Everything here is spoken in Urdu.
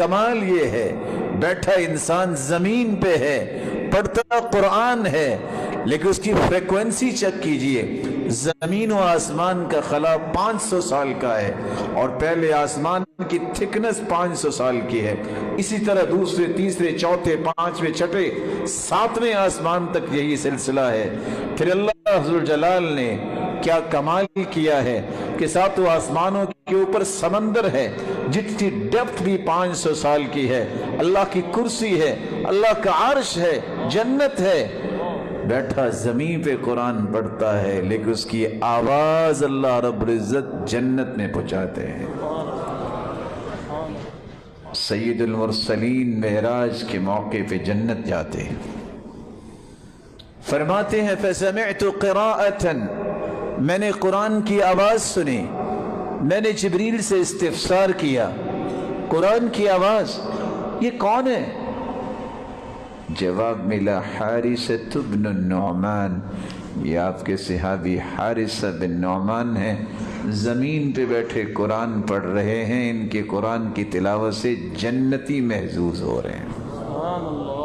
کمال یہ ہے بیٹھا انسان زمین پہ ہے، پڑھتا قرآن ہے، لیکن اس کی فریکوینسی چیک کیجئے، زمین و آسمان کا خلا 500 سال کا ہے اور پہلے آسمان کی تھکنس 500 سال کی ہے، اسی طرح دوسرے تیسرے چوتھے پانچویں چھٹے ساتویں آسمان تک یہی سلسلہ ہے۔ پھر اللہ ذو جلال نے کیا کمال کیا ہے کہ ساتوں آسمانوں کے اوپر سمندر ہے جس کی ڈیپتھ بھی 500 سال کی ہے، اللہ کی کرسی ہے، اللہ کا عرش ہے، جنت ہے، بیٹھا زمین پہ قرآن پڑھتا ہے لیکن اس کی آواز اللہ رب العزت جنت میں پہنچاتے ہیں۔ سید المرسلین معراج کے موقع پہ جنت جاتے ہیں، فرماتے ہیں فَسَمِعْتُ قِرَاءَةً، میں نے قرآن کی آواز سنی، میں نے جبریل سے استفسار کیا قرآن کی آواز یہ کون ہے؟ جواب ملا حارثہ بن النعمان، یہ آپ کے صحابی حارثہ بن نعمان ہیں، زمین پہ بیٹھے قرآن پڑھ رہے ہیں، ان کے قرآن کی تلاوت سے جنتی محظوظ ہو رہے ہیں۔